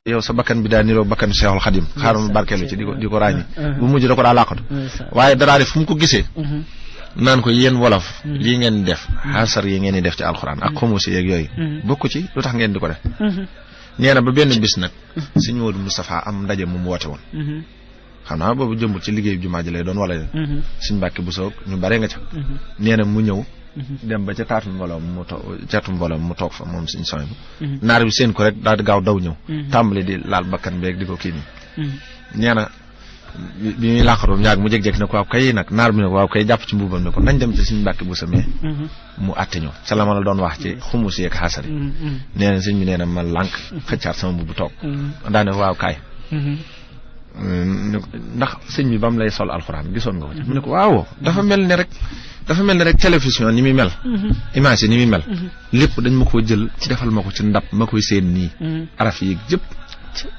yow sa bakkan bi daa niroo bakkan Seexul Xadim xaaral ma barkeelu ci di ko ràññi bu mujj da ko daa làqatu waaye daraa def fu mu ko gisee naan ko yéen wolof lii ngeen def xaasar yi ngeen di def ci alxuraan ak xumusi yeeg yooyu bokku ci lu tax ngeen di ko def nee na ba benn bis nag sëñ Modou Moustapha am ndaje mu woote woon xam naa boobu jëmbul ci liggéey jumaa ji lay doon wala sëñ Mbàkke bu soog ñu bare nga ca nee na mu ñëw dem ba ca taatu mbooloo mu toog fa moom suñ soñ bu naar bi seen ko rek daal di gaaw daw ñëw tàmbali di laal bakkan beeg di ko kii nii nee na bi muy làqatoo ñaag mu jeg-jeg ne ko waaw kay nag naar bi ne ko waaw kay jàpp ci mbuubam ne ko nañ dem ci suñ Mbàkke bu samee mu àtte ñu ca la ma la doon wax ci xumus yeeg xaasar yi nee na sëñ bi nee na ma lànk xëccaat sama mbubb toog daane waaw kaay ndax sëñ bi ba mu lay sol alxuraan gisoon nga ko ci mu ne ko waaw dafa mel ne rek télévision ni muy mel image yi ni muy mel lépp dañ ma ko jël ci defal ma ko ci ndab ma koy seen nii araf yi jëpp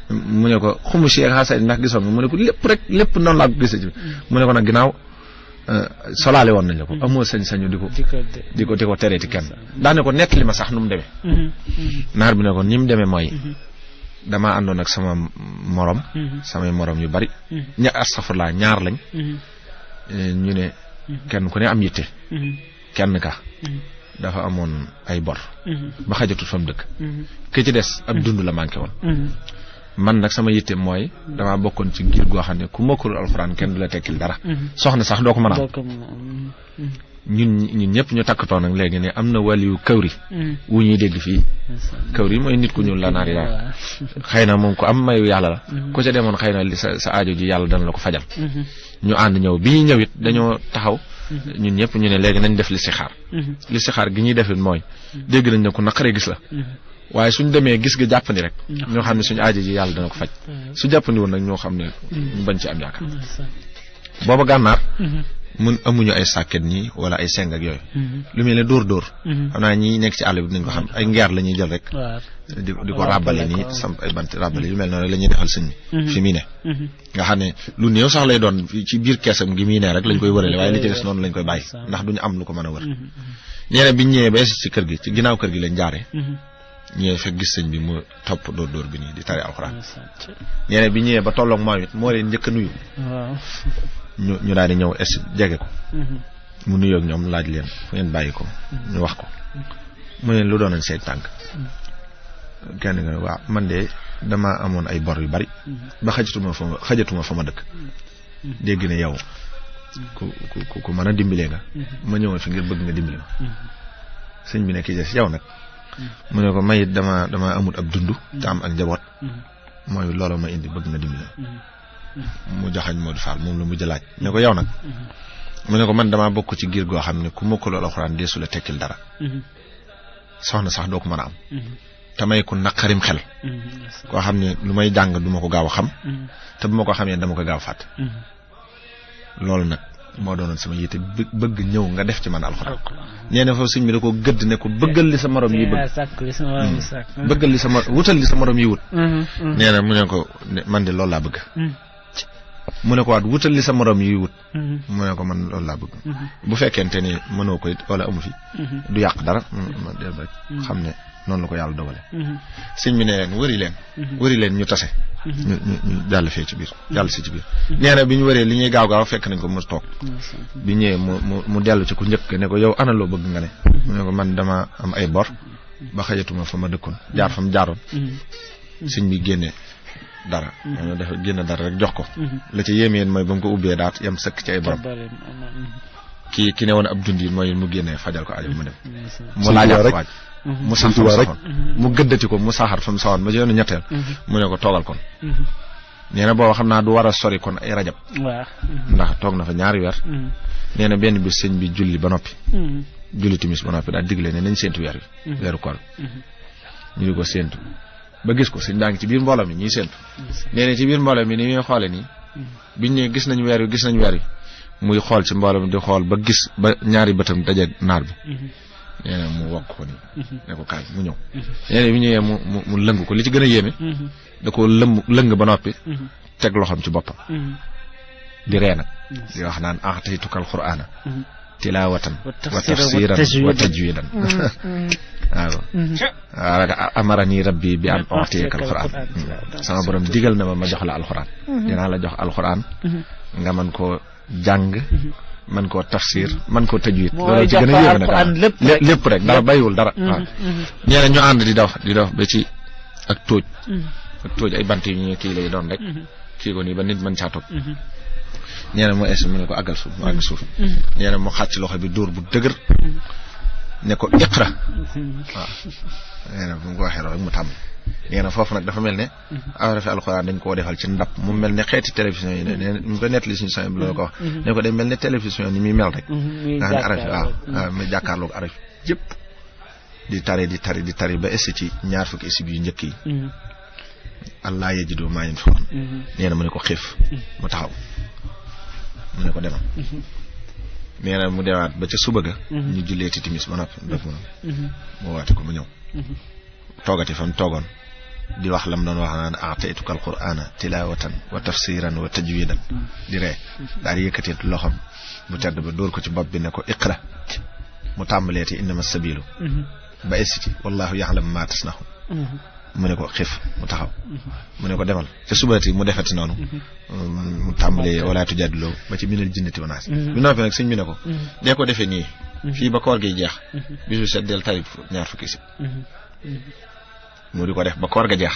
mu ne ko xumus yeeg xaasar yi ndax gisoon nga mu ne ko lépp noonu laa ko gisee ci mu ne ko nag ginnaaw solaale woon nañ la ko amoo sañ-sañu di ko tereeti kenn daane ko nettali ma sax nu mu demee naar bi ne ko ni mu demee mooy damaa àndoon ak samay morom yu bari astafurlaa ñaar lañ ñu ne kenn ku ne am yitte kenn ka dafa amoon ay bor ba xajatut fa mu dëkk ki ci des ab dund la manqué woon man nag sama yitte mooy damaa bokkoon ci giir goo xam ne ku mokkul alxuraan kenn du la tekkil dara soxna sax doo ko mën a am ñun ñëpp ñu takkatoo nag léegi ne am na waliyu kawri wu ñuy dégg fii kawri mooy nit ku ñuul la naar yi daal xëy na moom ku am mayu yàlla la ku ca demoon xëy na li sa aajo ji yàlla dana la ko fajal ñu ànd ñëw bi ñuy ñëwit dañoo taxaw ñun ñëpp ñu ne léegi nañ def listixaar gi ñuy defit mooy dégg nañ ne ku naqaree gis la waaye suñ demee gis nga jàppandi rek ñoo xam ne suñu aajo ji yàlla dana ko faj su jàppandi woon nag ñoo xam ne ñu bañ ci am yaakaar booba gànnaar mun amuñu ay sàkket ñi wala ay seng ak yooyu lu mel ne dóor xam naa ñi nekk ci àll bi nañ ko xam ay ngeer la ñuy jël rek di ko ràbbale nii samp ay bant ràbbale yu mel noonu rek la ñuy defal sëñ bi fi muy ne nga xam ne lu néew sax lay doon ci biir keesam gi muy ne rek lañ koy wërale waaye li ci des noonu lañ koy bàyyi ndax duñu am lu ko mën a wër ñeneen biñ ñëwee ba ci kër gi ci ginnaaw kër gi lañ jaaree ñëwee fekk gis sëñ bi mu topp dóor bi nii di tari alxuraan ñeneen bi ñëwee ba tolloog moom it moo leen njëkk a nuyu ñu daal di ñëw jege ko mu nuyoog ñoom laaj leen fu ngeen bàyyi ko ñu wax ko mu leen lu doonañ seen tànk kenn nga ne waaw man de dama amoon ay bor yu bari ba xajatuma fa ma dëkk dégg ne yow ku mën a dimbilee nga ma ñëwoon fi ngir bëgg nga dimbali ma sëñ bi ne kii des yow nag mu ne ko mayit dama amut ab dund te am ak njaboot mooy loolu ma indi bëgg nga dimbali mu joxañ Modou Fall moom la mu jëlaaj ne ko yow nag mu ne ko man damaa bokk ci giir goo xam ne ku mokkul alxuraan deesu la tekkil dara soxna sax doo ko mën a am te may ku naqarim xel koo xam ne lu may jàng du ma ko gaaw a xam te bu ma ko xamee dama ko gaaw fàtte loolu nag moo doonoon sama yitte bëgg ñëw nga def ci man alxuraan nee na foofu sëñ bi da ko gëdd ne ko bëggal li sa morom yi bëggal li sa wutal li sa morom yi wut nee na mu ne ko man de loolu laa bëgg mu ne ko waat wutal li sa morom yi wut mu ne ko man loolu laa bëgg bu fekkente ni mënoo ko it wala amu fi du yàq dara ma del rek xam ne noonu la ko yàlla dogale sëñ bi ne leen wëri leen ñu tase ñu jàll fee ci biir jàll si ci biir nee na bi ñu wëree li ñuy gaaw fekk nañ ko mu toog bi ñëwee mu dellu ci ku njëkk ne ko yow ana loo bëgg nga ne mu ne ko man dama am ay bor ba xajatuma fa ma dëkkoon jaar fa mu jaaroon sëñ bi génne dara dafa génne dara rek jox ko la ca yéeme mooy ba mu ko ubbee daat yam sëkk ci ay borom ki ne woon ab dund yi mooy mu génnee fajal ko aju mu dem mu laajaat ko waaj mu sax fa mu saxoon mu gëddati ko mu saxaat fa mu saxoon ba yoonu ñetteel mu ne ko toogal kon nee na booba xam naa du war a sori kon ay rajab ndax toog na fa ñaari weer nee na benn bis sëñ bi julli ba noppi julli timis ba noppi daal digle ne nañ séentu weer wi weeru koor ñu di ko séentu ba gis ko sëñ daa ngi ci biir mbooloo mi ñuy séentu nee na ci biir mbooloo mi ni muy xoole nii biñ ne gis nañ weer wi muy xool ci mbooloo mi di xool ba gis ba ñaari bëtam dajeeg naar bi nee na mu wokk ko nii ne ko kaay mu ñëw nee na bi ñëwee mu lëng ko li ci gën a yéeme da ko lëng ba noppi teg loxoom ci boppam di ree nag di wax naan a'taytukal qur'ana tilawatan wa tafsiran wa tajwidan waaw amarani rabbi bi an u'tiyakal qur'an sama borom digal na ma jox la alquran dinaa la jox alquran nga mën koo jàng man koo tafsir man koo tajwid loolu ci gën a yéeme nag lépp rek dara bàyyiwul dara waaw nee na ñu ànd di dox ba ci ak tóoj ay bant yu ñu kii lay doon rek kii ko nii ba nit mën caa toog nee na mu es mu ne ko àggal suuf mu àgg suuf nee na mu xàcc loxo bi dóor bu dëgër ne ko iqra waaw nee na bu mu ko waxee loolu rek mu tàmm nee na foofu nag dafa mel ne arafi alxuraan dañ koo defal ci ndab mu mel ne xeeti télévision yi ne mu ko nettali suñu sang bi loolu ko wax ne ko day mel ne télévision ni muy mel rek nga xam ne arafi waaw mu jàkkaarloog arafi yëpp di tari ba essi ci ñaar fukki essi yu njëkk yi allah yajidu maa yunfiqun nee na mu ne ko xiif mu taxaw mu ne ko demal nee na mu demaat ba ca suba ga ñu jullee ti timis ba noppi def mu waate ko mu ñëw toogati fa mu toogoon di wax lam doon wax naan a'taytukal qur'ana tilawatan wa tafsiran wa tajwidan di ree daal di yëkkatee loxam bu tedd ba dóor ko ci bopp bi ne ko iqra mu tàmbaleeti innama sabilu ba essi ci wallahu ya'lam ma tasna'un mu ne ko xiif mu taxaw mu ne ko demal ca subati mu defati noonu mu tàmbalee wala tujadiloo ba ci minal jinnati wanaas bi noppi nag sëñ bi ne ko dee ko defee nii fii ba koor gi jeex bisu set del tarit ñaar fukki si mu di ko def ba koor ga jeex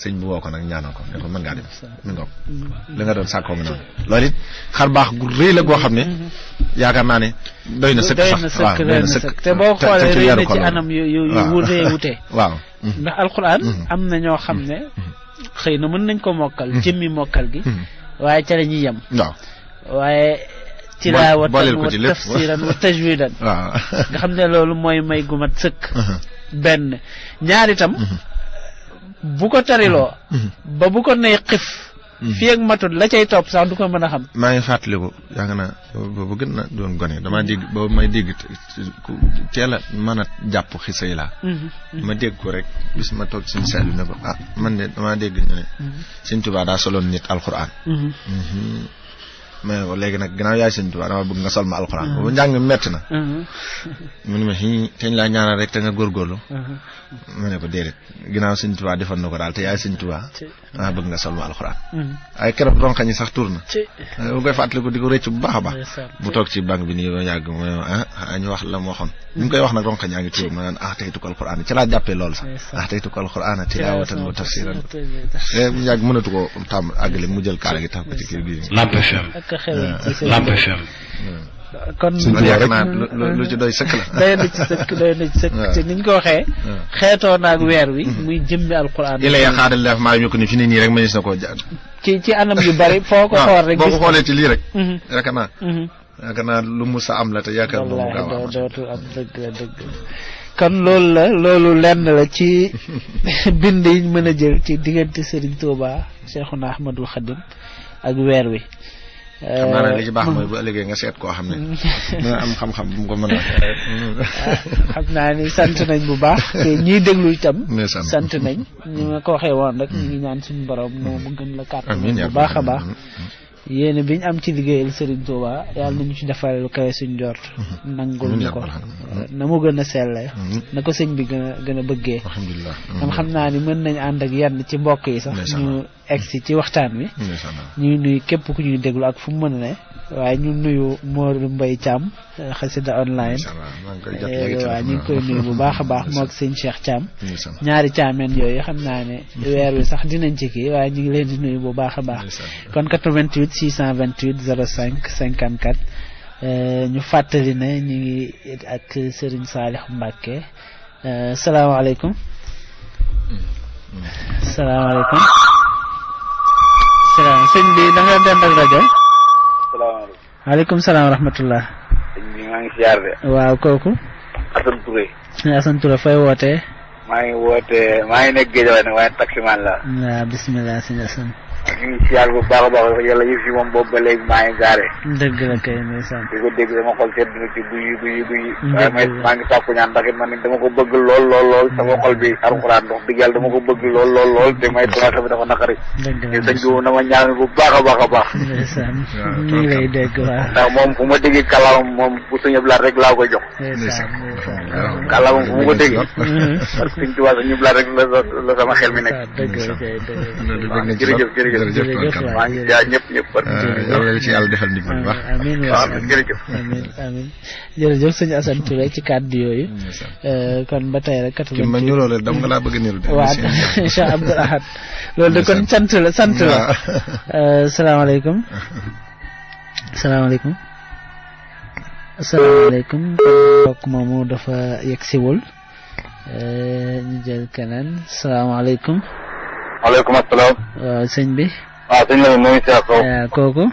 sëñ bi woo ko nag ñaanal ko ne ko mën ngaa dem mi ngoog li nga doon sàkkoo nga noonu loolu it xar baax gu rëy la goo xam ne yaakaar naa ne doy na sëkk sax waaw doy na sëkk te boo xoolee rëy na ci anam yu wutee waaw ndax alquran am na ñoo xam ne xëy na mën nañ ko mokkal jëmmi mokkal gi waaye ca la ñuy yem waaw waaye tilaawatan wa tafsiran wa tajwidan waaw nga xam ne loolu mooy may gu mat sëkk benn ñaar itam bu ko tariloo ba bu ko nee xif fii ak matut la cay topp sax du ko mën a xam maa ngi fàttaliku yaakaar naa boobu gën na doon gone damaa dégg boobu may dégg teel a mën a jàpp xisa yi laa ma dégg ko rek bis ma toog suñu seetlu ne ko man de damaa dégg ñu ne Sëñ Tuubaa daa soloon nit alxuraan mais léegi nag ginnaaw yaay Sëñ Tuubaa dama bëgg nga sol ma alxuraan boobu njàng metti na mu ne ma teñ laa ñaanal rek te nga góorgóorlu ma ne ko déedéet ginnaaw Sëñ Tuubaa defoon na ko daal te yaay Sëñ Tuubaa dama bëgg nga sol ma alxuraan ay keroog ronxañ yi sax tur na bu koy fàttaliku di ko rëcc bu baax a baax mu toog ci banque bi nii ba yàgg mu ne ñu wax la mu waxoon ñu ngi koy wax nag ronxañ yaa ngi tur ma naan a'taytukal qur'aan ci laa jàppee loolu sax a'taytukal qur'aan tilaawatan wa tafsiran mu yàgg mënatu ko tàmm àggale mu jël kaala gi tax ko ci kii bi Lamp FM kon yaakaar naa lu ci doy sëkk la doy na ci sëkk te niñ ko waxee xeetoo naag weer wi muy jëmmi alquran yi la yaxaadal def maa ñu ko ni fi ne nii rek mënees na koo ci anam yu bari foo ko xool rek boo ko xoolee ci lii rek yaakaar naa lu mu sa am la te yaakaar moom gaaw dootul am dëgg la dëgg kon loolu lenn la ci bind yiñ mën a jël ci diggante Serigne Touba Cheikhouna Ahmadoul Khadim ak weer wi xam naa ne li ci baax mooy bu ëllëgee nga seet koo xam ne dina am xam-xam bu mu ko mën a xam naa ni sant nañ bu baax te ñiy déglu itam sant nañ ñi ma ko waxee woon rek ñu ngi ñaan suñu borom moo mu gën la kàttan bu baax a baax yéene bi ñu am ci liggéeyal Serigne Touba yàlla nañu ci defal lu kawe suñ jort nangul ñu ko na mu gën a selle na ko sëñ bi gën a bëggee xam naa ni mën nañ ànd ak yenn ci mbokk yi sax ñu egsi ci waxtaan wi ñuy nuyu képp ku ñuy déglu ak fu mu mën a ne waaye ñu nuyu Modou Mbaye Thiam xasida online waaw ñu ngi koy nuyu bu baax a baax moog sëñ Cheikh Thiam ñaari caameen yooyu xam naa ne weer wi sax dinañ ci kii waaye ñu ngi leen di nuyu bu baax a baax kon 88 628 05 54 ñu fàttali ne ñu ngi ak Serigne Saliou Mbacké salaamaaleykum salaamaaleykum sëñ bi da nga dend ak rajo. salaamaaleykum. waaleykum salaam wa rahmatullah. sëñ bi maa ngi siyaar de. waaw kooku. Assane Touré. Assane Touré fay wootee. maa ngi nekk Guédiawaye nag waaye taximan la. waaw bisimilah sëñ Assane. ñu ngi siyaar bu baax a baax yàlla yëf yi moom boobu ba léegi maa ngi gaare. dëgg la kay ndeysaan. di ko dégg dama xol sedd na ci guy yi. waaye maa ngi sàkku ñaan ndax it man dama ko bëgg lool sama xol bi alxuraan wax dëgg yàlla dama ko bëgg lool te may toog bi dafa naqari. dëgg la sëñ bi na ma ñaan bu baax a baax. ndeysaan ñu ngi lay dégg waaw. ndax moom fu ma déggee kàllaamam moom bu sëñ Ablaat rek laa koy jox. ndeysaan kàllaamam fu ma ko déggee. parce que sëñ Tuubaa sëñ Ablaat rek la sama xel mi nekk. dëgg la kay jërëjëf maa ngi jaay ñëpp yàlla ci yàlla defal ndimbal bu baax. amiin jërëjëf amiin jërëjëf sëñ Assane Touré ci kàddu yooyu. kon ba tey rek. ki ma ñu loolu dam nga laa bëgg a niru de. waaw Cheikh Abdoul Ahad loolu de kon sant la. salaamaaleykum. salaamaaleykum. kon mbokk moomu dafa yegg siwul ñu jël keneen salaamaaleykum. waaleykum asalaam. waaw sëñ bi. waaw sëñ la mooy Cheikh kooku.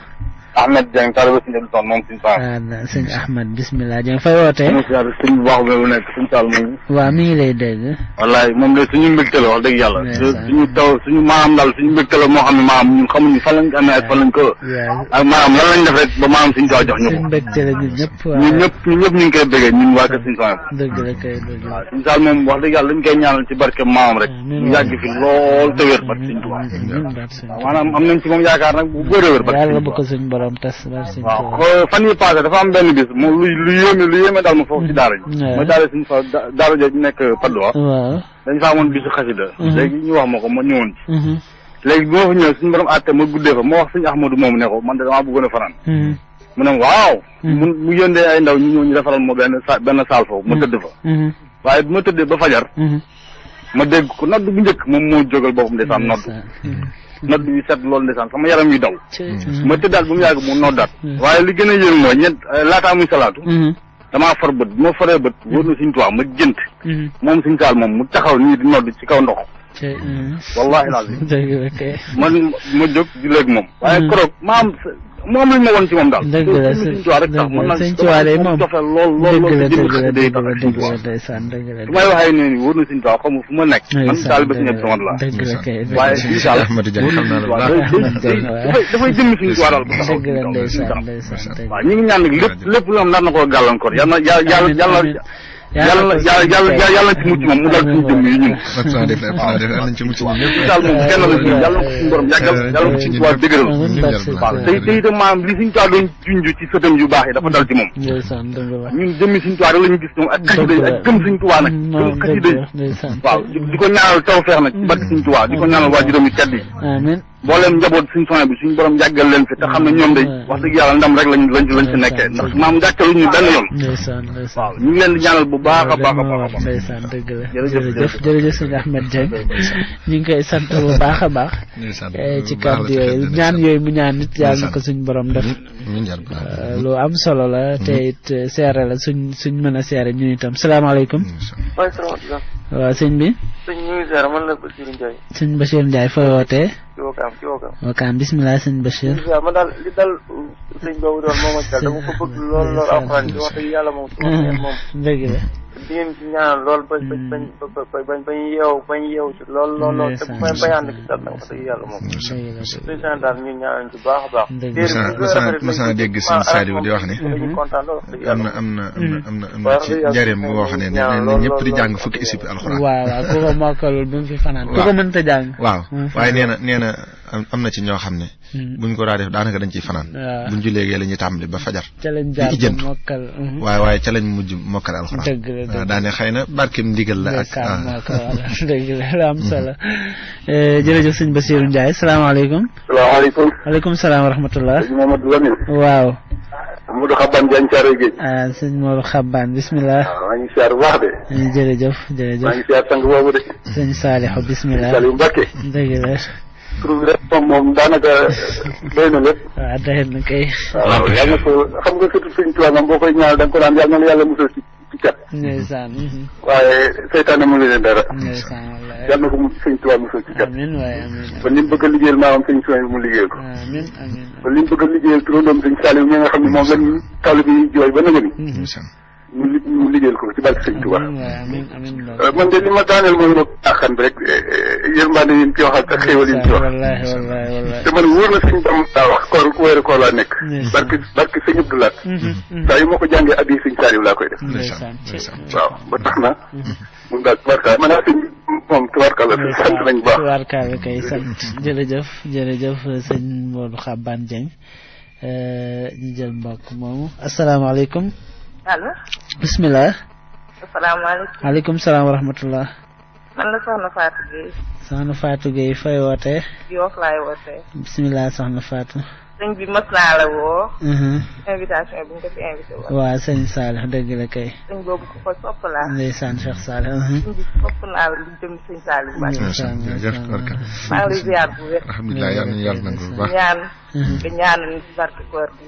Ahmed Dieng taalibe sëñ Abdou Sall moom suñu waaw sëñ Ahmed bisimilah Dieng fay wootee. sëñ bu baax bu nekk suñu Sall moom. waaw mi ngi lay dégg. wallaay moom de suñu mbégte la wax dëgg yàlla. suñu maanaam daal suñu mbégte la moo xam ne maanaam ñun xamuñu fan lañ ko amee ak fan lañ ko. ak maanaam lan lañ def rek ba maanaam suñu taw jox ñu ko. suñu mbégte la ñun ñëpp. ñun ñëpp ñu ngi koy bëggee ñun waa kër suñu Sall. dëgg la kay dëgg la. waaw suñu Sall moom wax dëgg yàlla dañ koy ñaanal ci barke maamam rek. ñu yàgg fi lool te wér barke suñu Tuubaa. maanaam am nañ ci moom yaakaar nag bu bëri wér barke yàlla bu ko suñu borom tas. waaw fan yi passé dafa am benn bis moom lu yéeme daal ma foofu ci daara ji mooy daara suñu fa daara ji nekk Padoa waaw dañ fa amoon bisu xasida léegi ñu wax ma ko ma ñëwoon ci léegi bi ma fa ñëwee suñu borom àtte ma guddee fa ma wax suñu Ahmadou moomu ne ko man de damaa bëggoon a fanaan mu ne waaw mu yóndee ay ndaw ñu ñëw ñu defaral ma benn saal foofu ma tëdd fa waaye bi ma tëddee ba fajar ma dégg ko nodd bu njëkk moom moo jógal boppam ndeysaan nodd bi set loolu ndeysaan sama yaram yi daw ma tëddaat ba mu yàgg mu noddaat waaye li gën a yéen mooy laataa muy salaatu damaa far bët bi ma faree bët wóor na suñu tubaab ma jënt moom suñu saal moom mu taxaw nii di nodd ci kaw ndox wallahi lazim ma jóg di léegi moom waaye koroog moom lañ ma woon ci moom daal. dëgg la sëñ Tuubaa de moom joxe lool dëgg la su may waxee ne nii wóor na sëñ Tuubaa xam nga fu ma nekk. man daal ba si ñëpp sama la. dëgg la kay waaye incha allah dafay jëmmi suñu Tuubaa daal. dëgg la ndeysaan waaw ñu ngi ñaan nag lépp lu am nar na koo gàllankoor yàlla ci mucc moom mu dal suñu jëmm yi ñun. nañ ci mucc ñun ñëpp. daal moom kenn la ci yàlla na ko suñu borom yàggal yàlla na ko suñu tubaab dëgëral. waaw te itam maanaam li suñu tubaab doon junj ci sëtam yu baax yi dafa dal ci moom. ñun jëmmi suñu tubaab rek la ñu gis ñoom ak xasida yi ak gëm suñu tubaab nag. gëm xasida yi waaw di ko ñaanal tawfeex nag ci barke suñu tubaab di ko ñaanal waajuram yu tedd yi. booleem njaboot suñu soin bi suñu borom yàggal leen fi te xam ne ñoom de wax dëgg yàlla ndam rek lañ ci nekkee ndax maam gàccalu ñu benn yoon. waaw ñu ngi leen di ñaanal bu baax a baax a baax. ndeysaan dëgg la jërëjëf sëñ Ahmed Dieng ñu ngi koy sant bu baax a baax. ci kàddu yooyu ñaan yooyu mu ñaan nit yàlla na ko suñ borom def. lu am solo la te it seere la suñ mën a seere ñun itam salaamaaleykum. waaw sëñ bi. sëñ ñu ngi seere man la Bachir Ndiaye. sëñ Bachir Ndiaye fooy wootee. ci Wakaam. Wakaam bisimilah sëñ Bachir. ma daal li dal sëñ boobu doon moom ak dama ko bëgg lool alxuraan bi wax dëgg yàlla moom su ma moom dëgg la di ngeen ci ñaanal lool bañ yeew ci lool te bu may bayaan ci dal nag wax dëgg yàlla moom président daal ñu ñaanal ci baax a baax masa dégg sëñ Saliou di wax ne dañu kontaan lool wax dëgg yàlla am na ci njëriñ bu wax ne ñëpp di jàng fukki isib alxuraan waaw ku ko mokkalul bu mu fi fanaan ku ko mënta jàng waaw waaye nee na am na ci ñoo xam ne buñ ko daa def daanaka dañ ciy fanaan buñ jullee gee la ñuy tàmbali ba fajar di jënd waaye ca lañ mujj mokkal alxuraan daane xëy na barkeem ndigal la ak dëgg la lu am solo jërëjëf sëñ Bassirou Ndiaye salaamaaleykum aleykum salaam wa rahmatullah Mamadou Lamine waaw Modou Xaban Diagne Thiaroye Géej sëñ Modou Xaban bismillah maa ngi siyaar bu baax de jërëjëf maa ngi siyaar sang boobu de sëñ Saliou bismillah Saliou Mbacké dëgg la tur bi rek moom daanaka doy na lépp waaw doy na kay waaw yàlla na ko xam nga surtout suñu tubaab moom boo koy ñaanal da nga ko daan yàlla na yàlla musal ci cat ndeysaan waaye seytaane mu leen dara ndeysaan yàlla na ko suñu tubaab musal ci cat amiin waaye amiin ba li mu bëgg a liggéeyal maanaam suñu soin bi mu liggéeyal ko amiin amiin ba li mu bëgg a liggéeyal turandoom suñu Saliou mi nga xam ne moom lañ taalibe yi jooy ba nga ni ñu liggéeyal ko ci barke Sëñ Tuubaa. amiin amiin man de li ma daaneel mooy ma àqan bi rek yërmande yi ñu ci wax ak xéewal yi ñu ci wax. wallaahi te man wóor na Sëñ Bamba daa wax weeru koor laa nekk. barke Sëñ Abdou Lahat. saa yu ma ko jàngee addi Sëñ Saaliw laa koy def. waaw ba tax na. mun daal tubaarkaal man naa sëñ moom tubaarkaal la sant nañ bu baax. tubaarkaal la kay sant jërëjëf sëñ Modou Xaban Dieng ñu jël mbokk moomu asalaamaaleykum. allo. bisimilah. asalaamaaleykum. maaleykum salaam wa rahmatullah. man la Soxna Fatou Gueye. Soxna Fatou Gueye fay wootee. Yoff laay wootee. bisimilah Soxna Fatou. sëñ bi mës naa la woo. invitation bi ñu ko fi invité woon. waaw sëñ Salih dëgg la kay. sëñ boobu ku ko sopp laa. ndeysaan Cheikh Salih. sëñ bi sopp naa la lu jëm sëñ Salih Mbacke. jërëjëf barka. maa ngi lay ziar bu wér. alhamdulilah yal nañu yàlla nangu bu baax. ñaan. nga ñaanal ñu ci barke koor bi.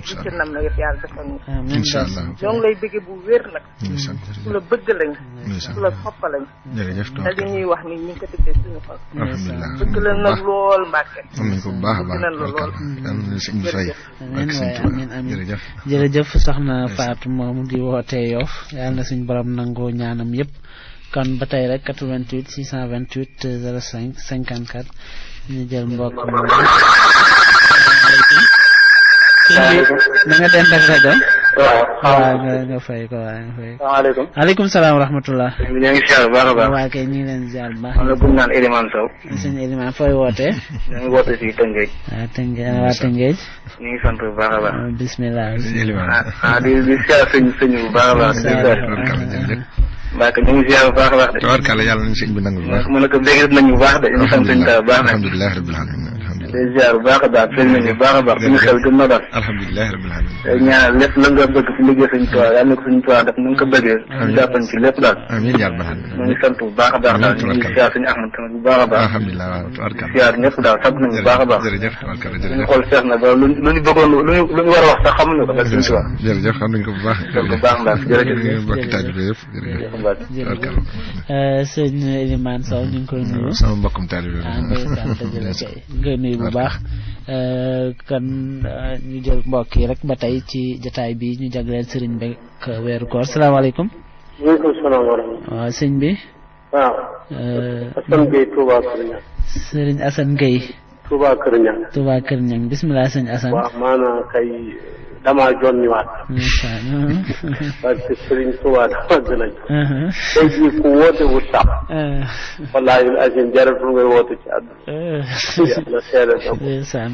ci ci nam na yëpp yàlla defal ñu. incha allah ñoo ngi lay bëgg bu wér nag. ku la bëgg lañ. ku la sopp lañ. jërëjëf te li ñuy wax ni ñu ngi ko tëddee suñu xol. alhamdulilah bëgg la nag lool Mbacke. am nañ ko bu baax a baax jërëjëf soxna Fatou moomu di wootee Yoff yàlla na suñ borom nangoo ñaanam yëpp kon ba tey rek 88 628 05 54 ñu jël mbokk moom na nga dend ak rajo waaw nga fay ko waaw nga fay ko salaamaaleykum. aleykum salaam wa rahmatullah ñoo ngi ziar bu baax a baax. waa kay ñu ngi leen ziar bu baax man la bu ñu naan Elimane Sow. sëñ Elimane fooy wootee ñoo ngi woote si Tëngéej. waaw Tëngéej waa Tëngéej ñu ngi sant bu baax a baax. bismillah di ziar sëñ bu baax a baax. Mbacke ñu ngi ziar bu baax a baax de. tabarkalla yàlla nañu sëñ bi nangu bu baax. mu ne ko dégg nañu bu baax de. ñu sant sëñ bu baax nag. alhamdulilah rabbil alamin day ziar bu baax a baax sëñ nañu bu baax a baax suñu xel gën na daal. alhamdulilah rabbil alamin day ñaanal lépp la nga bëgg ci liggéey sëñ Tuubaa yàlla na ko sëñ Tuubaa def na nga ko bëggee. jàppañ ci lépp daal. amiin yaa rabbal alamin ñu ngi sant bu baax a baax daal ñu ngi ziar suñu Ahmad tamit bu baax a baax. alhamdulilah waaw tabarkalla ziar ñëpp daal sant nañu bu baax a baax. jërëjëf tabarkalla ñu jërëjëf xool seex na ba lu ñu bëggoon lu ñu war a wax sax xamuñu ko. sëñ Tuubaa jërëjëf xam nañ ko bu baax. bu baax ndax jërëjëf mbokki taalibe yëpp jërëjëf tabarkalla sëñ Elimane Sow ñu ngi koy nuyu sama mbokkum taalibe ndeysaan dëgg la kay ñu koy nuyu bu baax kon ñu jël mbokk yi rek ba tey ci jotaay bi ñu jagleel sëriñ bi ak weeru koor salaamaaleykum. waaleykum salaam wa rahmatulah. waaw sëñ bi. waaw. Assane Gueye Touba Kër Niang. sëriñ Assane Gueye. Touba Kër Niang. Touba Kër Niang bisimilah sëñ Assane. waaw maanaam kay damaa jonniwaat. incha allah. parce que Serigne Touba dafa gën a. tey jii ku woote wu sax. wallaahi azim jaratul ngay woote ci àdduna. yàlla seede na ko. ndeysaan.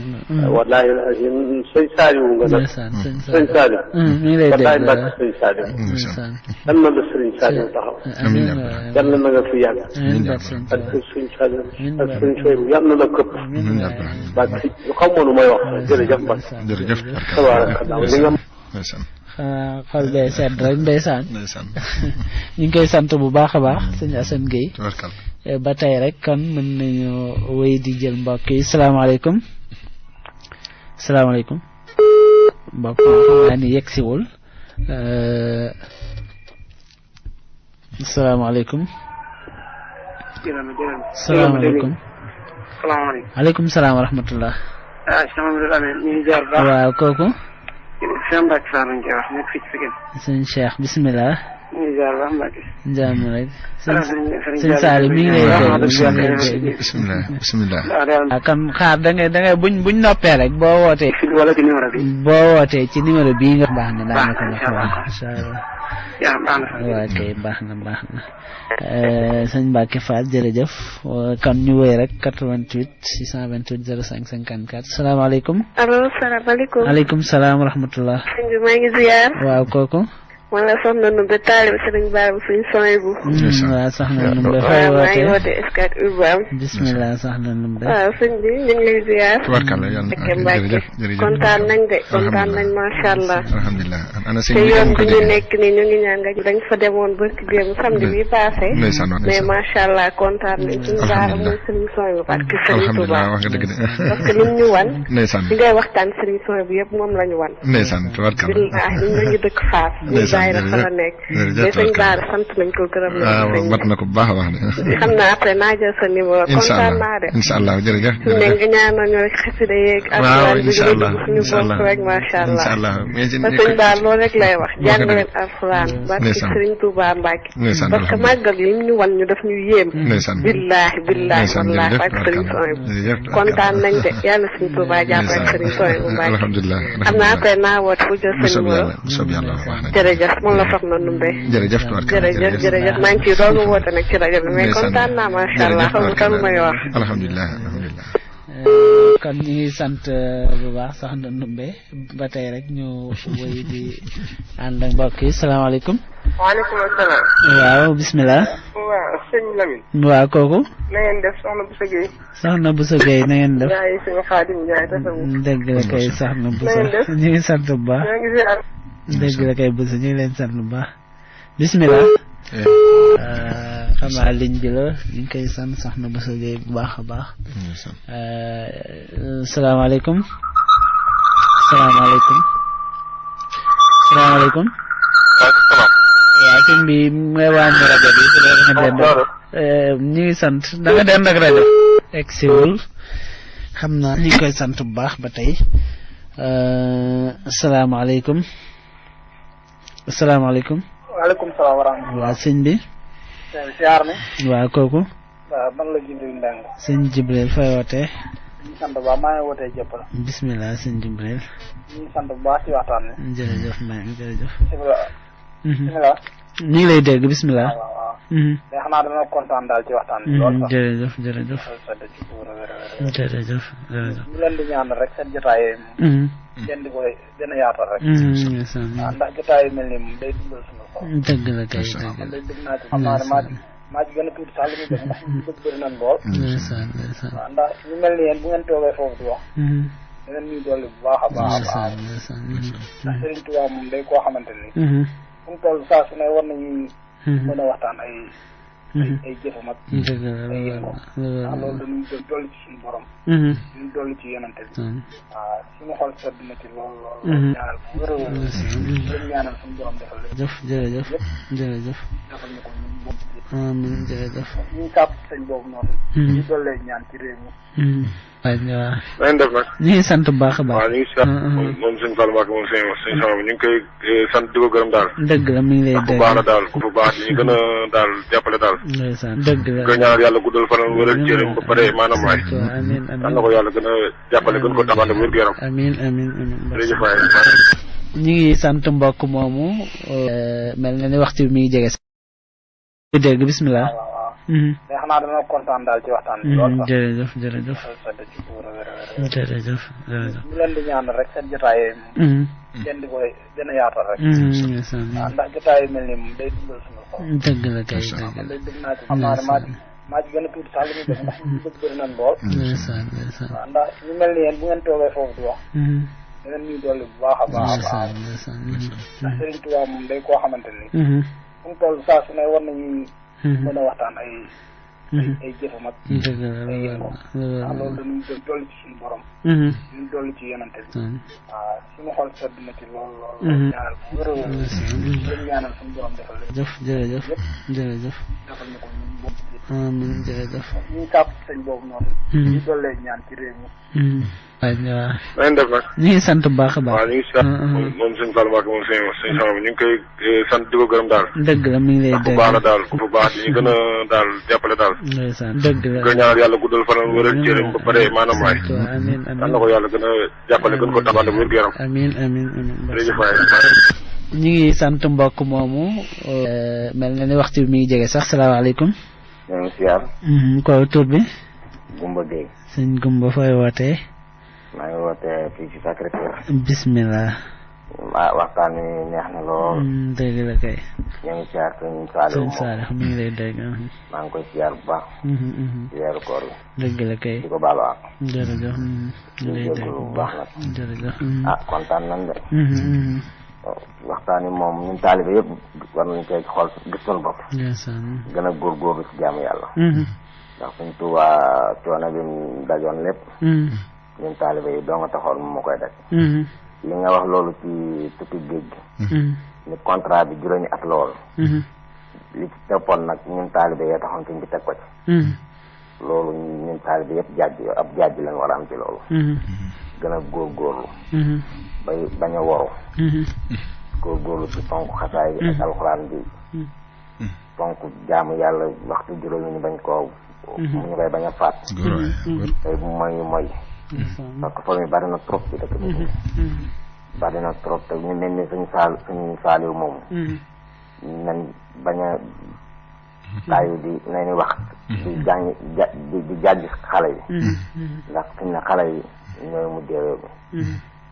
wallaahi azim sëñ Saliou nga nag. ndeysaan sëñ Saliou. mi ngi lay dégg wallaahi mbàkk sëñ Saliou. ndeysaan. dan na la Serigne Saliou taxaw. amiin yàlla na nga fi yàgg. ak sëñ Saliou ak sëñ Soybu yàlla na la këpp. mbàkk xamoon may wax jërëjëf mbàkk. jërëjëf xol bee sedd rek ndeysaan ñu ngi koy sant bu baax a baax sëñ Assane Gueye ba tey rek kon mën nañu wéy di jël mbokk yi salaamaaleykum salaamaaleykum mbokk moo xam naa ni yegg siwul salaamaaleykum salaamaaleykum aleykum salaam wa rahmatullah waaw kooku Cheikh Mbacke Sarr lañ koy wax nekk fii ci Pikine. sëñ Cheikh bisimilah. ñu ngi ziar baax Mbacke. jàmm rek. sëñ Saliou mi ngi lay dégg. bisimilah. ah kan xaar da ngay buñ noppee rek boo wootee. wala ci numéro bi. boo wootee ci numéro bii nga. baax na daanaka wax waaw incha allah. yaa baax na. waaw kay baax na. sëñ Mbacke Fall jërëjëf kon ñu wéy rek 88 628 05 54 salaamaaleykum. allo salaamaaleykum. aleykum salaam wa rahmatullah. sëñ bi maa ngi ziar. waaw kooku. man la soxna Numbe taalibe sëriñ Baabu suñ Soybu. waaw soxna Numbe fay waaw maa ngi woote woote Scat Urbam. bismillah soxna Numbe. waaw sëñ bi ñu ngi lay ziar. tubarkalla yàlla Mbacke kontaan nañ de kontaan nañ macha allah. alhamdulilah ana sëñ te bi yoon bi ñu nekk nii ñu ngi ñaan nga dañ fa demoon barki démb samedi bi passé. mais macha allah kontaan nañ suñu baara mooy sëriñ Soybu parce que sëriñ Touba alhamdulilah wax nga dëgg de parce que lim ñu wan. ndeysaan li ngay waxtaan sëriñ Soybu yëpp moom la ñu wan. ndeysaan tubarkalla billahi ñu ngi dëkk Fass. daayira fa la nekk mais sëñ Baara sant nañ ko gërëm nañ mat na ko bu baax a baax de xam naa après naa jël sa numéro kontaan naa de incha allah jërëjëf su ne nga ñaanal ñu rek xasida yeeg waaw incha allah suñu bopp rek macha allah incha allah te sëñ Baara loolu rek lay wax jàng leen alxuraan barki sëriñ Touba Mbacke parce que màggal li ñu wan ñu daf ñu yéem billaahi wallaahi ak sëriñ Soy kontaan nañ de yàlla sëriñ Touba jàpp ak sëriñ Soy bu Mbacke alhamdulilah xam naa après naa woote fu jël sa numéro jërëjëf moom la soxna Numbe jërëjëf maa ngi ciy doog a woote nag ci rajo bi mais kontaan naa macha allah xamu kan may wax alhamdulilah kon ñu ngi sant bu baax soxna Numbe ba tey rek ñu wéy di ànd ak mbokk yi salaamaaleykum. waaleykum salaam. waaw bisimilah. waaw sëñ Lamine. waaw kooku. na ngeen def soxna Boussa Gueye. soxna Boussa Gueye na ngeen def. yaay suñu Xaadim Njaay tasawu. dëgg la kay soxna Boussa ñu ngi sant bu baax. dëgg la kay Boussa ñu ngi leen sant bu baax. bisimilah. xam naa ligne bi la ñu ngi koy sant soxna Boussa Gueye bu baax a baax. salaamaaleykum. salaamaaleykum. salaamaaleykum. waaw sëñ bi mooy wàññi rajo bi su dee nga dend ñu ngi sant da nga dend ak rajo egg siwul xam naa ñu ngi koy sant bu baax ba tey asalaamaaleykum asalaamaaleykum waaleykum salaam wa rahmatulah waaw sëñ bi siyaar ne waaw kooku waaw man la Jibril Ndang sëñ Jibril fay wootee ñu sant bu baax maa ngi wootee Jëppal bismillah sëñ Jibril ñu ngi sant bu baax ci waxtaan bi jërëjëf maa ngi jërëjëf bismillah ñu ngi lay dégg bismillah waaw mais xanaa dama kontaan daal ci waxtaan bi lool sax jërëjëf ñu leen di ñaan rek seen jotaay ngeen di ko gën a yaatal rek waaw ndax jotaay yu mel nii moom day dundal suñu xol dëgg la kay man day dégg naa ci xam naa ne maa ci gën a tuuti sax li muy def ndax ñu bëgg bëri nañ lool waaw ndax ñu mel ni yéen bu ngeen toogee foofu di wax da ngeen ñuy dolli bu baax a baax a baax ndax Serigne Touba moom day koo xamante ni fu mu toll saa su ne war nañuy mën a waxtaan ay jëfam ak ay yëngo ndax loolu dañuy dolli ci suñu borom ñu dolli ci yonante bi waaw suñu xol sedd na ci loolu loolu ñaanal ko wér a wér lañ ñaanal suñu borom defal leen jërëjëf jërëjëf defal ñu ko ñun bokk amiin jërëjëf ñu sàpp sëñ boobu noonu ñu dollee ñaan ci réew mi waaw na ngeen def nag ñu ngi sant bu baax a baax waaw ñu ngi sant moom sëñ Fall Mbacke moom sëñ sama bi ñu ngi koy sant di ko gërëm daal dëgg la mi ngi lay ku baax la daal ku baax ñu gën a daal jàppale daal ndeysaan dëgg la ko ñaanal yàlla guddal fanal wéral cëram ba pare maanaam waay amiin amiin yal na ko yàlla gën a jàppale gën ko taxawal wér gu yaram amiin amiin amiin jërëjëf waay ñu ngi sant mbokk moomu mel na ni waxtu bi mi ngi jege si dégg bismillah mais xanaa dama kontaan daal ci waxtaan bi lool sax jërëjëf jërëjëf jërëjëf ñu leen di ñaan rek seen jotaay ngeen di ko gën a yaatal rek waaw ndax jotaay yu mel nii moom day dundal suñu xol dëgg la kay man day dégg naa ci xam naa ne maa ci gën a tuuti sax li muy def ndax ñu bëgg bëri nañ lool waaw ndax ñu mel ni yéen bu ngeen toogee foofu di wax da ngeen ñuy dolli bu baax a baax a baax ndax Serigne Touba moom day koo xamante ni fu mu toll saa su ne war nañuy mën a waxtaan ay jëfam ak ay yëngo ndax loolu dañuy dolli ci suñu borom ñu dolli ci yonante bi waaw suñu xol sedd na ci lool lool ñaanal ko wér a wér lañ ñaanal suñu borom defal leen jërëjëf jërëjëf defal ñu ko ñun bokk amiin jërëjëf ñu sàpp sëñ boobu noonu ñu dollee ñaan ci réew mi waaw na ngeen def nag ñu ngi sant bu baax a baax waaw ñu ngi sant moom sëñ Fall Mbacke moom sëñ sama bi ñu ngi koy sant di ko gërëm daal dëgg la mi ngi lay ku baax la daal ku baax ñu gën a daal jàppale daal ndeysaan dëgg la ko ñaanal yàlla guddal fanal wéral cëram ba pare maanaam waay amiin amiin yal na ko yàlla gën a jàppale gën ko taxawal wér gu yaram amiin amiin amiin jërëjëf waay ñu ngi sant mbokk moomu mel na ni waxtu bi mi ngi jege sax salaamaaleykum ñoo ngi siyaar ko tur bi Gumba Gueye sëñ Gumba fooy wootee maa ngi wootee fii ci Sacré-Cœur bismillah waxtaan wi neex na lool dëgg la kay ñoo ngi siyaar sëñ Saalix mi ngi lay dégg maa ngi koy siyaar bu baax ci weeru koor bi dëgg la kay di ko baalu ak jërëjëf ñu jégalu bu baax nag jërëjëf kontaan nañ de waxtaan wi moom ñun taalibe yëpp war nañ koy xool gis suñu bopp gën a góorgóorlu ci jaamu yàlla ndax suñ Tuubaa coono bi mu dajoon lépp ñun taalibe yi doo nga taxoon moom moo koy daj li nga wax loolu ci tukki géej gi ni contrat bi juróomi at lool li ci toppoon nag ñun taalibe yee taxoon sëñ bi teg ko ci loolu ñun taalibe yëpp ab jaaj lañ war a am ci loolu gën a góorgóorlu bay bañ a waru góorgóorlu ci fonk xasaay bi ak alxuraan bi fonk jaamu yàlla waxtu juróomi ñu bañ koo ñu koy bañ a faat tey bu mooy parce que foofu bari na trop ci dëkk bi bari na trop te ñu mel ni suñu saaliw moom nañ bañ a taayu di nañu wax di jàng di jàjj xale yi ndax suñ ne xale yi ñooy mujjee réew mi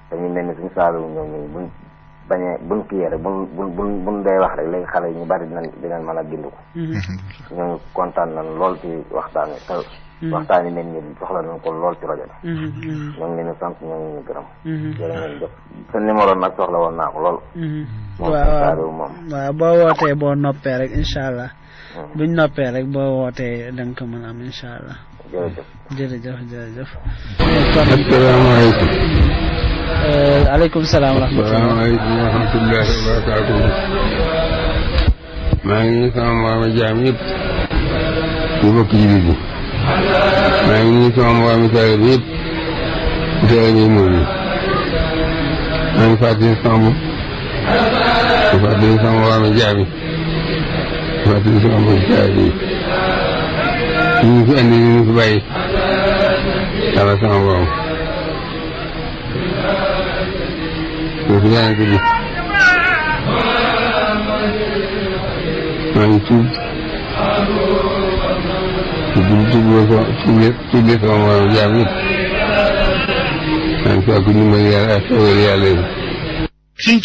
te ñu mel ni suñu saaliw ñoom ñu buñ bañee buñ kiyee rek buñ dee wax rek léegi xale yi ñu bari dinañ mën a gindu ko ñooñu kontaan nañ lool ci waxtaan wi te waxtaan yi mel ni soxla nañ ko lool ci rajo bi ñoo ngi leen di sant ñoo ngi leen di gërëm jërë ngeen jëf sa numéro nag soxla woon naa ko lool waaw boo wootee boo noppee rek incha allah buñ noppee rek boo wootee da nga ko mën a am incha allah jërëjëf asalaamaaleykum aleykum salaam wa rahmatullahi wa barakatuh maa ngi sama mbooloo jaam yëpp ñu bokk ci biir bi maa ngi nuyu sama mbooloo taalibe bi yëpp taalibe yi moom maa ngi fàttali sama bopp di fàttali sama mbooloo jaam yi di fàttali sama mbokk taalibe yi ñu fi andi ñu fi bàyyi yàlla sama borom ñu fi yaay ko bi maa ngi tuub tuublee sama mbooloo jaam yëpp maa ngi fàttali ñu may yàlla ak xewal yàlla yi. Sëñ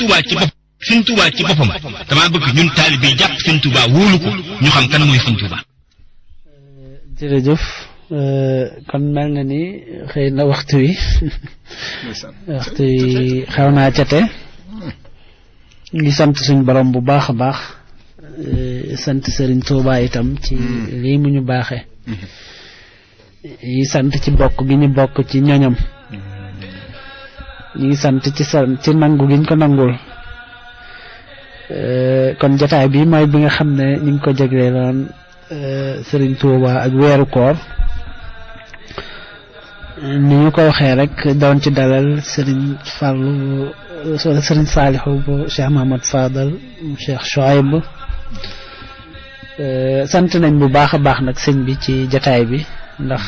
Tuubaa ci boppam damaa bëgg ñun taalibe yi jàpp Sëñ Tuubaa wóolu ko ñu xam kan mooy Sëñ Tuubaa. jërëjëf kon mel na ni xëy na waxtu wi xaw naa cate ngi sant suñ borom bu baax a baax sant Serigne Touba itam ci lii mu ñu baaxee yi sant ci bokk gi ñu bokk ci ñoñam ñi ngi sant ci nangu gi ñu ko nangul kon jotaay bi mooy bi nga xam ne ñu ngi ko jagleeloon Serigne Touba ak weeru koor ni ñu ko waxee rek doon ci dalal Serigne Fallou Serigne Saliou bu Cheikh Mahamad Fadal Cheikh Chouaib sant nañ bu baax a baax nag sëñ bi ci jataay bi ndax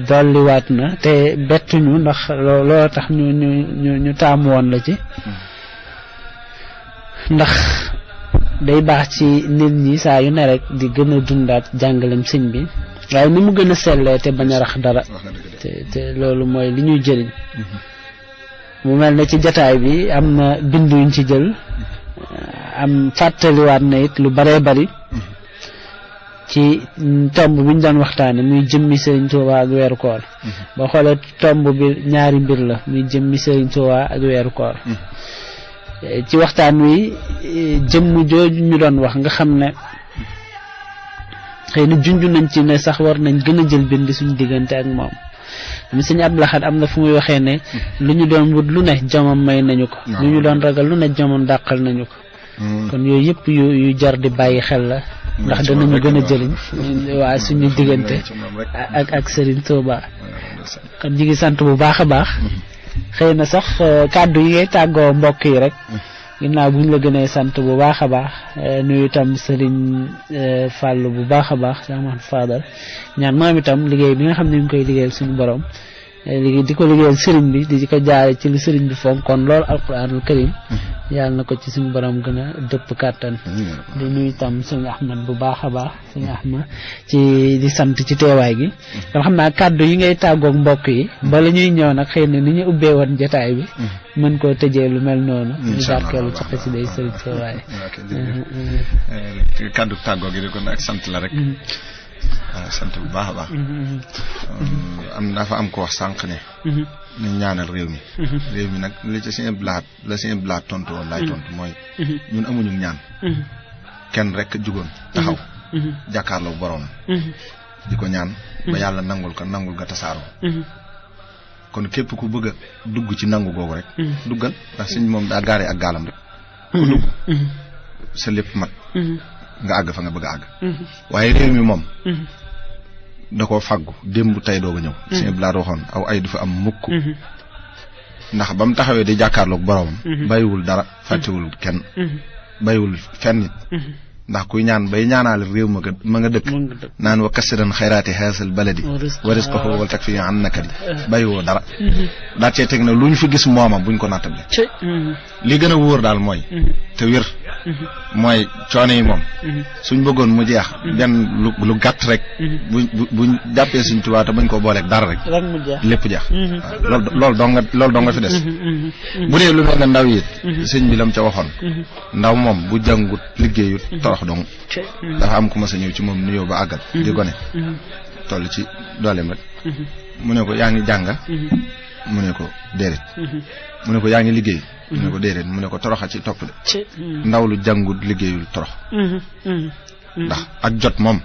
dolliwaat na te bettuñu ndax looloo tax ñu taamu woon la ci ndax day baax ci nit ñi saa yu ne rek di gën a dundaat jàngalem sëñ bi waaye ni mu gën a sellee te bañ a rax dara te loolu mooy li ñuy jëriñ mu mel ne ci jataay bi am na bind yuñ ci jël am fàttaliwaat na it lu baree bari ci tomb bi ñu doon waxtaane muy jëmmi Sëriñ Tuubaa ak weeru koor ba xoolee tomb bi ñaari mbir la muy jëmmi Sëriñ Tuubaa ak weeru koor ci waxtaan wi jëmm jooju ñu doon wax nga xam ne xëy na junj nañ ci ne sax war nañ gën a jël bind suñu diggante ak moom mi sëñ Abdou Lahad am na fu muy waxee ne lu ñu doon wut lu ne jomam may nañu ko lu ñu doon ragal lu ne jomam dàqal nañu ko kon yooyu yëpp yu jar di bàyyi xel la ndax danañu gën a jëriñ waa suñu diggante ak Serigne Touba kon ñu ngi sant bu baax a baax xëy na sax kàddu yi ngay tàggoo mbokk yi rek ginnaaw bu ñu la gënee sant bu baax a baax nuyu itam Serigne Fallou bu baax a baax Cheikh Mahamad Fadal ñaan moom itam liggéey bi nga xam ne ñu ngi koy liggéeyal suñu borom liggéey di ko liggéeyal Serigne bi di ko jaare ci lu Serigne bi fonkoon lool alquranul karim yàlla na ko ci suñu borom gën a dëpp kàttan di nuyu itam sëñ Ahmad bu baax a baax sëñ Ahmad ci di sant ci teewaay gi kon xam naa kàddu yi ngay tàggoog mbokk yi bala ñuy ñëw nag xëy na ni ñu ubbee woon jotaay bi mën koo tëjee lu mel noonu ñu barkeelu ci xasida yi sëriñ teewaay kàddu tàggoo gi di kon ak sant la rek waaw sant bu baax a baax dafa am ko wax sànq ne nañ ñaanal réew mi nag li ci seen blaat la seen blaat tontu woon laay tontu mooy ñun amuñu ñaan kenn rek jugoon taxaw jàkkaarloo borom di ko ñaan ba yàlla nangul nga tasaaroo kon képp ku bëgg a dugg ci nangu googu rek duggal ndax suñ moom daa gaaree ak gaalam rek ku dugg sa lépp mat nga àgg fa nga bëgg a àgg waaye réew mi moom da koo fàggu démb tey doog a ñëw sëñ bi laa waxoon aw ay du fa am mukk ndax ba mu taxawee di jàkkaarloog boromam bàyyiwul dara fàttewul kenn bàyyiwul fenn nit ndax kuy ñaan bay ñaanaale réew ma nga dëkk naan wa kasiran xayraati haasal baladi wa risqahu wal takfi an nakadi bàyyiwoo dara daa cee teg na lu ñu fi gis mooma buñ ko nattable li gën a wóor daal mooy te wér mooy coono yi moom suñ bëggoon mu jeex benn lu gàtt rek buñ jàppee suñ Tuubaa te bañ ko booleeg dara rek lépp jeex loolu doo nga fi des bu dee lu mel ne ndaw yi sëñ bi lam ca waxoon ndaw moom bu jàngut liggéeyut torox dong dafa am ku ma sa ñëw ci moom nuyoo ba àggal di gone toll ci dooleem rek mu ne ko yaa ngi jàng mu ne ko déedéet mu ne ko yaa ngi liggéey mu ne ko déedéet mu ne ko toroxa ci topp de ndaw lu jàngut liggéeyul torox ndax ak jot moom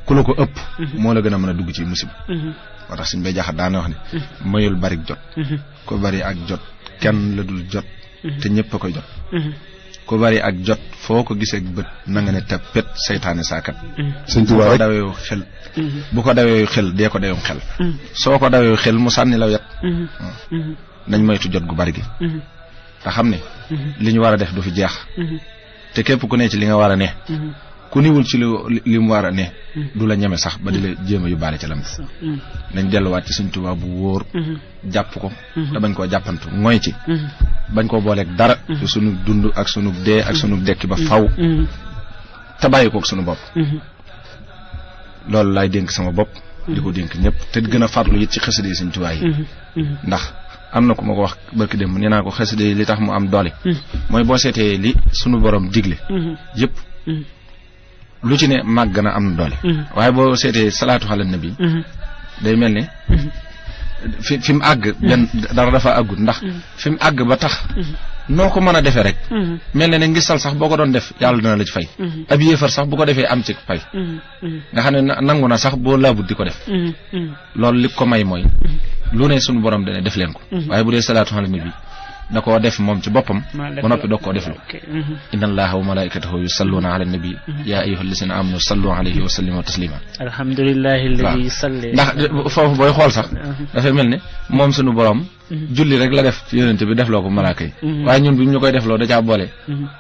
ku la ko ëpp moo la gën a mën a dugg ci musiba moo tax suñ bay jaxat daana wax ne mayul bari jot ko bari ak jot kenn la dul jot te ñëpp a koy jot ko bari ak jot foo ko gisee bët na nga ne tappet saytaane saakat suñ bu ko daweewu xel bu ko daweewu xel dee ko daweewu xel soo ko daweewu xel mu sànni la wet nañ moytu jot gu bari gi te xam ne li ñu war a def du fi jeex te képp ku ne ci li nga war a ne ku niwul ci li mu war a ne du la ñeme sax ba di la jéem a yóbbaale ca lam nañ delluwaat ci Sëñ Tuubaa bu wóor jàpp ko te bañ koo jàppantu mooy ci bañ koo booleeg dara ci sunu dund ak sunu dee ak sunu dekki ba faw te bàyyi koog sunu bopp loolu laay dénk sama bopp di ko dénk ñëpp te gën a farlu it ci xasida yi Sëñ Tuubaa yi ndax am na ku ma ko wax barki dem nee naa ko xasida yi li tax mu am doole mooy boo seetee li sunu borom digle yëpp lu ci ne màgg na am na doole waaye boo seetee salaatu ala nabi day mel ne fi mu àgg benn dara dafa àggut ndax fi mu àgg ba tax noo ko mën a defee rek mel ne ngistal sax boo ko doon def yàlla dina la ci fay ab yéefar sax bu ko defee am ci fay nga xam ne nangu na sax boo laabut di ko def loolu li ko may mooy lu ne sunu borom dana def leen ko waaye bu dee salaatu ala nabi da koo def moom ci boppam ba noppi doog koo deflu inna allaha wa malaikatahu yusalluna ala nabi ya ayyuhal lazina amanu sallu alayhi wa sallimu taslima alhamdulillahi alladhi salli ndax foofu booy xool sax dafay mel ne moom sunu borom julli rek la def ci yonente bi defloo ko malaaka yi waaye ñun bi ñu koy defloo da caa boole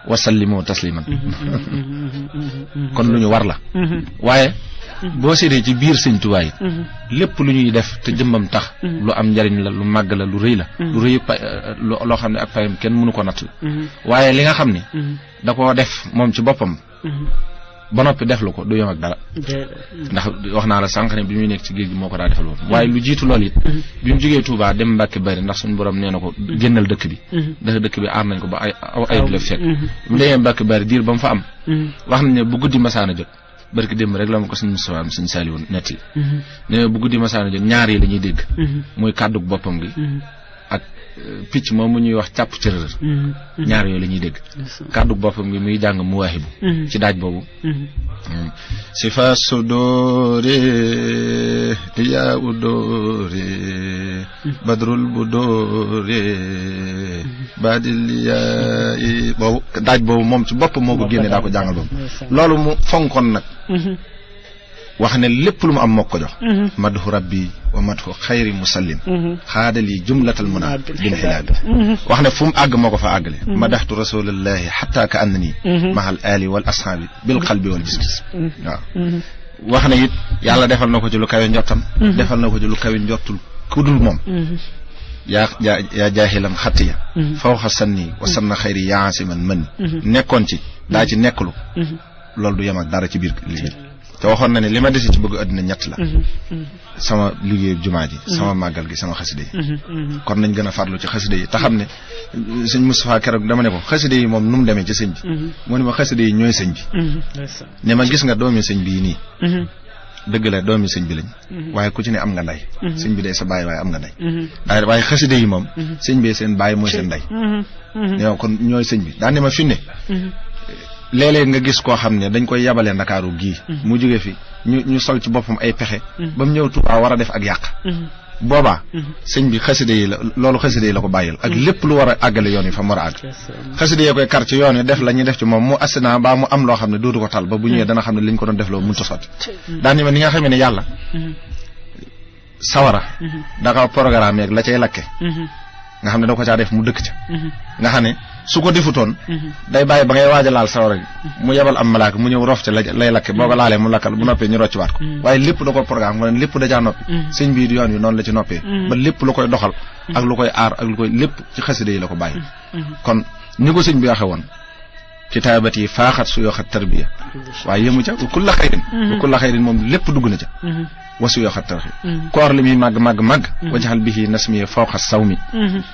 wa sallimu tasliman kon lu ñu war la waaye boo seetee ci biir Sëñ Tuubaa yi lépp lu ñuy def te jëmmam tax lu am njariñ la lu màgg la lu rëy la lu rëy loo xam ne ak payam kenn mënu ko natt la waaye li nga xam ne da koo def moom ci boppam ba noppi def lu ko du yem ak dara ndax wax naa la sànq ne bi muy nekk ci géej gi moo ko daa defal woon waaye lu jiitu loolu it bi mu jógee Touba dem Mbàkke Bari ndax suñu borom nee na ko génnal dëkk bi ndax dëkk bi aar nañ ko ba ay du la fekk mu demee Mbàkke Bari diir ba mu fa am wax nañ ne bu guddi masaana jot barki démb rek la ma ko suñu Moustapha suñu Saliou netti ne bu guddi masaana jot ñaar yi la ñuy dégg muy kàddug boppam gi ak picc moom mu ñuy wax càpp cërër ñaar yooyu la ñuy dégg kàddug boppam gi muy jàng mu waaxibu ci daaj boobu si fa su dóore yaa u dóore badrul bu dóore badil yaay boobu daaj boobu moom ci boppam moo ko génne daa ko jàngal boobu loolu mu fonkoon nag wax ne lépp lu mu am moo ko jox madhu rabbi wa madhu xayri musallin xaadali jumlatal muna bil xilaabi wax ne fu mu àgg moo ko fa àggale madaxtu rasulallahi xatta ka annani mahal ali wal ashaabi bil qalbi wal gis-gis waaw wax ne it yàlla defal na ko ci lu kawe njottam defal na ko ci lu kawe njottul ku dul moom yaa jaahilan xattiya fawxa sanni wa sanna xayri yaasiman mën nekkoon ci daa ci nekklu loolu du yem ak dara ci biir liggéey te waxoon na ne li ma dese ci bëgg àddina ñett la sama liggéeyu jumaa ji sama màggal gi sama xaside yi kon nañ gën a farlu ci xaside yi te xam ne sëñ Moustapha keroog dama ne ko xaside yi moom nu mu demee ci sëñ bi mu ne ma xaside yi ñooy sëñ bi ne ma gis nga doomi sëñ bi nii dëgg la doomi sëñ bi lañ waaye ku ci ne am nga ndey sëñ bi day sa baay waaye am nga ndey waaye xaside yi moom sëñ bi seen baay mooy seen ndey yow kon ñooy sëñ bi daan ne ma fi ne léeg-léeg nga gis koo xam ne dañ koy yabalee Ndakaaru gii mu jóge fi ñu sol ci boppam ay pexe ba mu ñëw Tuubaa war a def ak yàq boobaa sëñ bi xasida yi la loolu xasida yi la ko bàyyil ak lépp lu war a àggale yoon yi fa mu war a àgg xasida yi koy kar ci yoon yi def la ñuy def ci moom mu assinaa baa mu am loo xam ne dootu ko tal ba bu ñëwee dana xam ne liñ ko doon def loo mënta sotti daan ni ma ni nga xamee ne yàlla sawara da ko programme yeeg la cay lakke nga xam ne da ko caa def mu dëkk ca nga xam ne su ko defutoon day bàyyi ba ngay waaj a laal sawara gi mu yebal am malaaka mu ñëw rof ca lay lakke boo ko laalee mu lakkal bu noppee ñu rocc waat ko waaye lépp da ko programme mu ne lépp da caa noppi sëñ bii di yoon wi noonu la ci noppee ba lépp lu koy doxal ak lu koy aar ak lu koy lépp ci xasida yi la ko bàyyi kon ni ko sëñ bi waxe woon kitaabat yi faaxat su yoxat tarbiya waaye yëmu ca kulla xayrin moom lépp dugg na ca wasu yoxat tarxi koor li muy màgg wajaxal bihi nasmi fawqa sawmi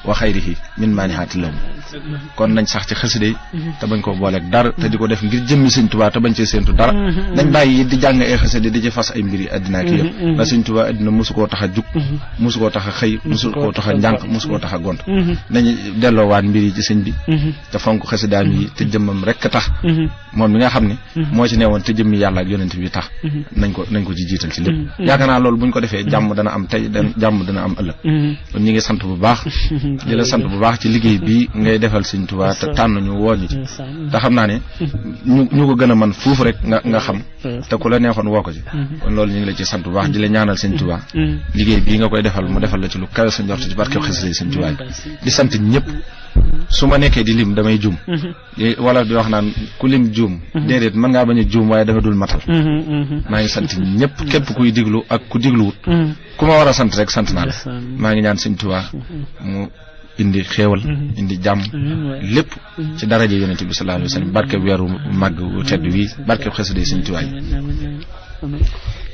wa xayrihi min maanihaati law mi kon nañ sax ci xasida yi te bañ ko booleeg dara te di ko def ngir jëmmi sëñ Tuubaa te bañ cee séentu dara nañ bàyyi di jàng ay xasida di ci fas ay mbir yi addinaa ki yëpp ndax sëñ Tuubaa addina mosu koo tax a jug mosu koo tax a xëy mosu koo tax a njànq mosu koo tax a gont nañu delloowaat mbir yi ci sëñ bi te fonk xasidaam yi te jëmmam rek tax moom mi nga xam ne moo ci newoon te jëmmi yàlla ak yonent bi tax nañ ko ci jiital ci lépp yaakaar naa loolu buñ ko defee jàmm dana am tey jàmm dana am ëllëg kon ñi ngi sant bu baax di la sant bu baax ci liggéey bi ngay defal sëñ Tuubaa te tànn ñu woo ñu ci te xam naa ne ñu ko gën a mën fuuf rek nga xam te ku la neexoon woo ko ci kon loolu ñu ngi la ci sant bu baax di la ñaanal sëñ Tuubaa liggéey bii nga koy defal mu defal la ci lu kawe sa njort ci barke xasida sëñ Tuubaa di sant ñëpp su ma nekkee di lim damay juum wala di wax naan ku lim juum déedéet mën ngaa bañ a juum waaye dafa dul matal maa ngi sant ñëpp képp kuy diglu ak ku digluwut ku ma war a sant rek sant naa la maa ngi ñaan sëñ Tuubaa mu indi xéewal indi jàmm lépp ci daraja yonent bi sallallahu alayhi wa sallam barke weeru màgg wu tedd wi barke xasida sëñ Tuubaa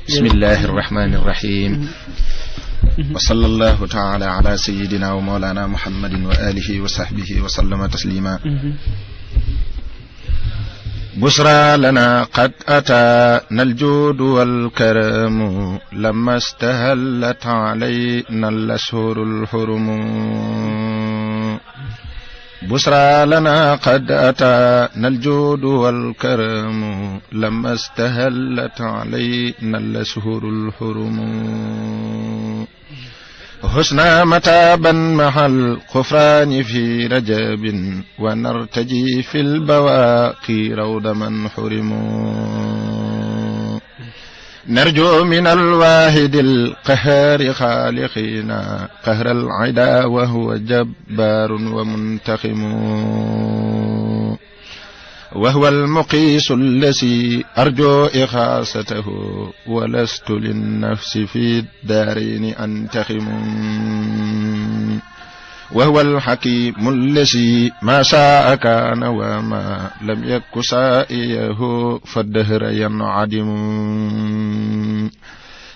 bismillahi arrahmani arrahim wa sallallahu taala ala sayidina wa mawlana muhammadin wa alihi wa sahbihi wa sallama taslima بشرى لنا قد أتانا الجود والكرم لما استهلت علينا الأشهر الحرم بشرى لنا قد أتانا الجود والكرم لما استهلت علينا الأشهر الحرم حسنا متابا مع الغفران في رجب ونرتجي في البواقي رود من حرموا نرجو من الواحد القهار خالقنا قهر العدا وهو جبار ومنتقم وهو المقيس الذي أرجو إخاصته ولست للنفس في الدارين أنتخم وهو الحكيم الذي ما شاء كان وما لم يك سائيه فالدهر ينعدم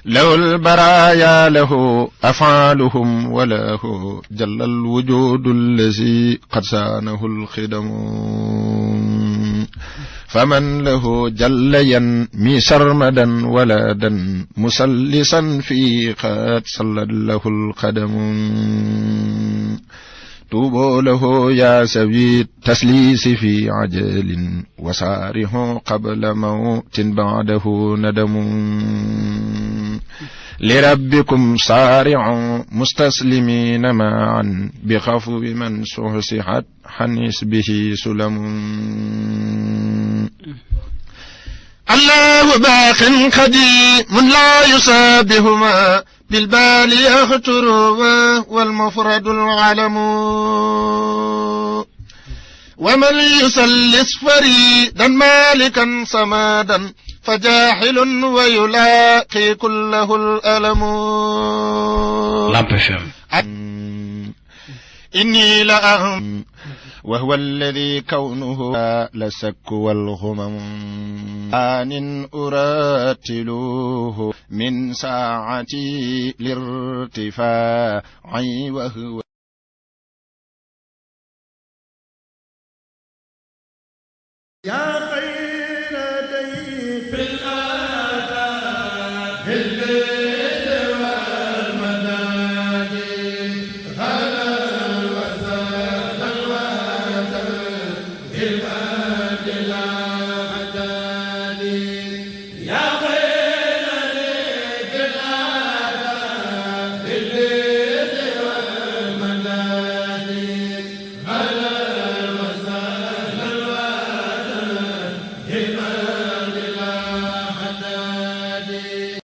له البرايا له أفعالهم وله جل الوجود الذي قد سانه الخدم فمن له جل ينمي سرمدا ولدا مسلسا في قد صلت له القدم توبوا له يا سوي التسليس في عجل وساره قبل موت بعده ندم لربكم صارعوا مستسلمين معا بخفو من سحسحت حنس به سلم الله باق قديم لا يشابهما بالبال يخطر والمفرد العلم ومن يسلس فريدا مالكا صمادا فجاحل ويلاقي كله الألم إني لأهم وهو الذي كونه لسك والغمم آن أراتلوه من ساعتي لارتفاعي وهو يا